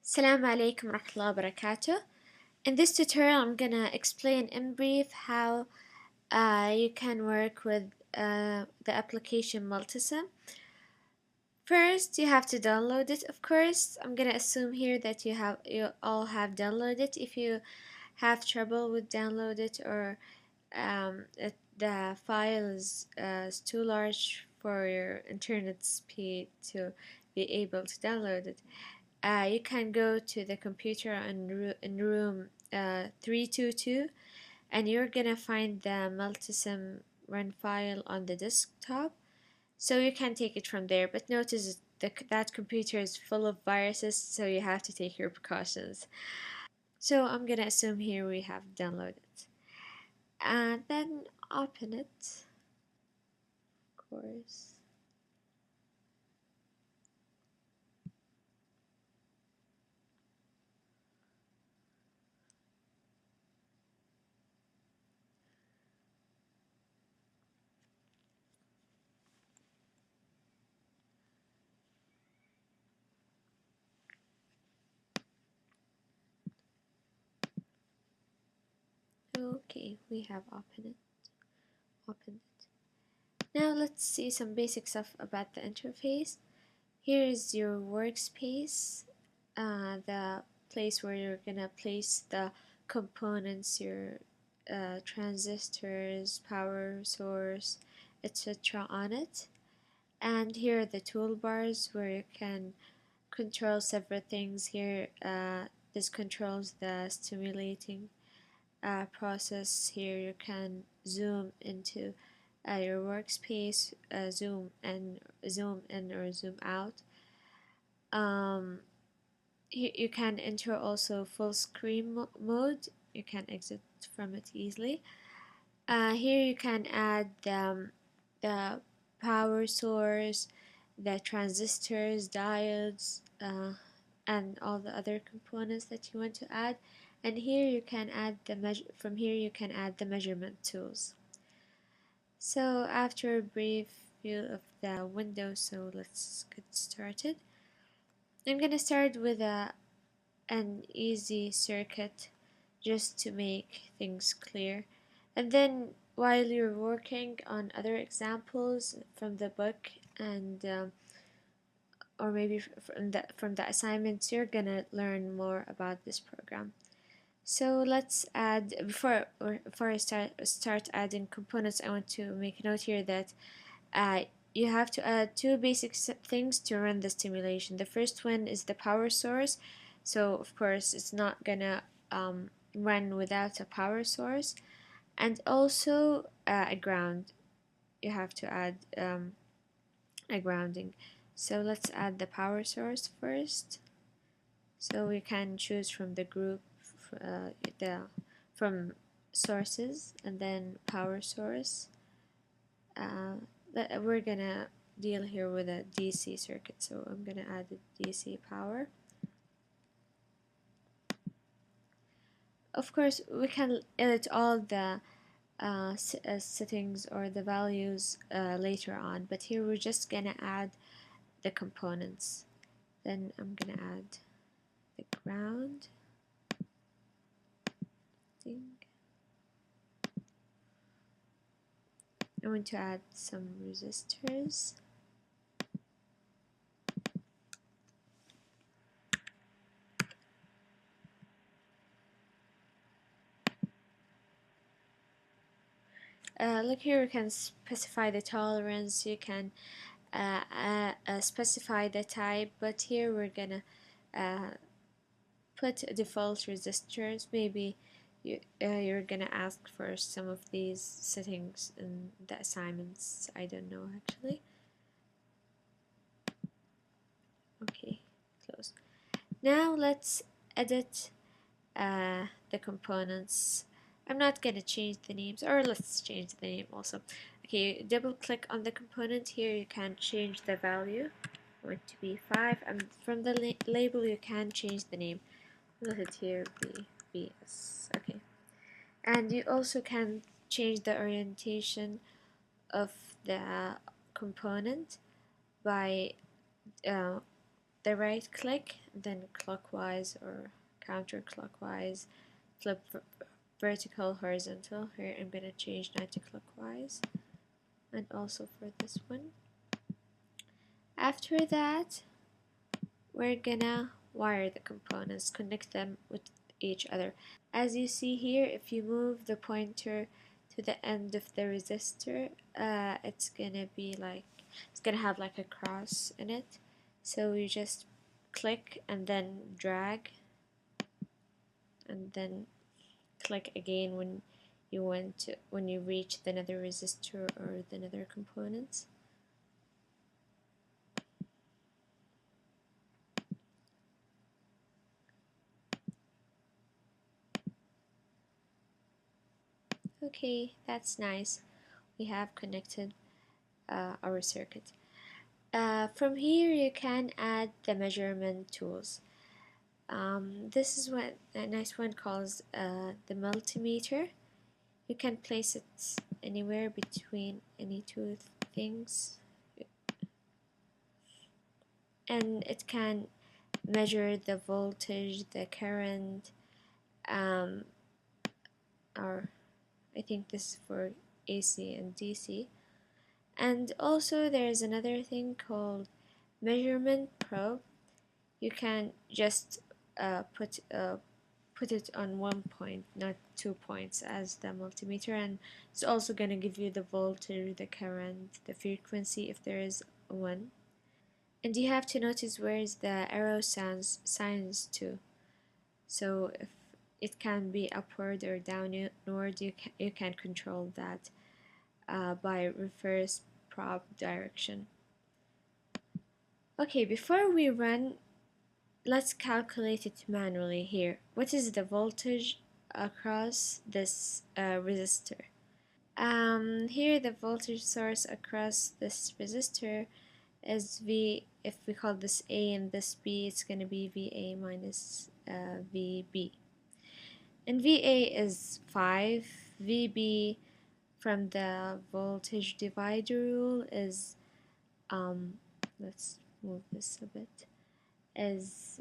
Assalamu alaikum warahmatullahi wabarakatuh. In this tutorial, I'm gonna explain in brief how you can work with the application Multisim. First, you have to download it. Of course, I'm gonna assume here that you all have downloaded it. If you have trouble with download it or the file is too large for your internet speed to be able to download it, you can go to the computer in room 322, and you're gonna find the Multisim run file on the desktop, so you can take it from there. But notice that computer is full of viruses, so you have to take your precautions. So I'm gonna assume here we have downloaded, and then open it, of course. Okay, we have opened it. Now let's see some basic stuff about the interface. Here is your workspace, the place where you're gonna place the components, your transistors, power source, etc. on it. And here are the toolbars where you can control several things. Here, this controls the stimulating process. Here you can zoom into your workspace, zoom in or zoom out. Um, you can enter also full screen mode. You can exit from it easily. Here you can add the power source, the transistors, diodes, and all the other components that you want to add. And here you can add from here you can add the measurement tools. So after a brief view of the window, so let's get started. I'm gonna start with an easy circuit just to make things clear. And then while you're working on other examples from the book and or maybe from the assignments, you're gonna learn more about this program. So let's add before I start adding components. I want to make a note here that uh, you have to add two basic things to run the stimulation. The first one is the power source. So of course it's not gonna run without a power source, and also a ground. You have to add a grounding. So let's add the power source first. So we can choose from the group the from sources and then power source. Uh, we're gonna deal here with a DC circuit, so I'm gonna add the DC power. Of course, we can edit all the settings or the values later on, but here we're just gonna add the components. Then I'm gonna add the ground thing. I want to add some resistors. Look here, you can specify the tolerance, you can specify the type, but here we're gonna put default resistors. Maybe you're gonna ask for some of these settings in the assignments. I don't know actually. Okay, close. Now let's edit the components. I'm not gonna change the names, or let's change the name also. Okay, double click on the component. Here you can change the value. I want to be 5, and from the label you can change the name. Let it here be BS. Okay, and you also can change the orientation of the component by the right click, then clockwise or counterclockwise, flip vertical, horizontal. Here I'm gonna change 90 clockwise, and also for this one. After that, we're gonna wire the components, connect them with each other. As you see here, if you move the pointer to the end of the resistor, it's gonna be like, it's gonna have like a cross in it. So you just click and then drag, and then click again when you reach the nether resistor or the nether components. Okay, that's nice. We have connected our circuit. From here you can add the measurement tools. This is what a nice one calls the multimeter. You can place it anywhere between any two things, and it can measure the voltage, the current, um, or I think this is for AC and DC. And also there's another thing called measurement probe. You can just put it on one point, not 2 points as the multimeter, and it's also going to give you the voltage, the current, the frequency if there is one. And you have to notice where is the arrow signs to. So if it can be upward or downward, you can control that by reverse probe direction. Okay, before we run, let's calculate it manually here. What is the voltage across this resistor? Here the voltage source across this resistor is V. If we call this A and this B, it's going to be VA minus VB. And VA is 5. VB from the voltage divider rule is, let's move this a bit, is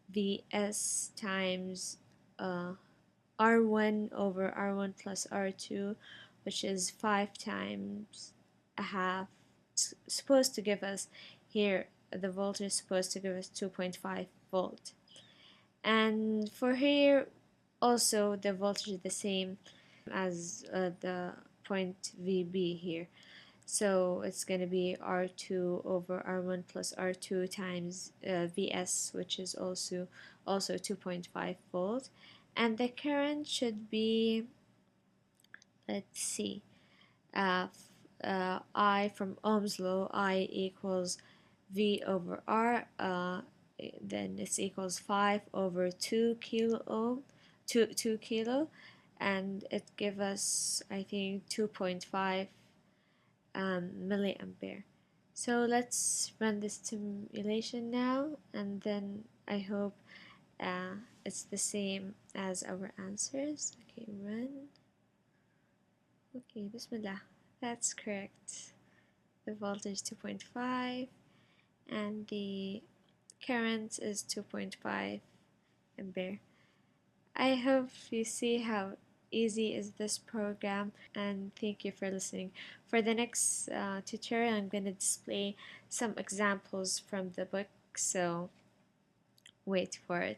Vs times R1 over R1 plus R2, which is 5 times a half. It's supposed to give us here, the voltage is supposed to give us 2.5 volt. And for here, also the voltage is the same as the point VB here. So it's going to be R2 over R1 plus R2 times Vs, which is also 2.5 volt. And the current should be, let's see, I from Ohm's law, I equals V over R, then it's equals 5 over 2 kilo ohm, 2 kilo, and it gives us, I think, 2.5 milliampere. So let's run this simulation now, and then I hope it's the same as our answers. Okay, run. Okay, Bismillah. That's correct. The voltage 2.5 and the current is 2.5 ampere. I hope you see how easy is this program, and thank you for listening. For the next tutorial, I'm going to display some examples from the book, so wait for it.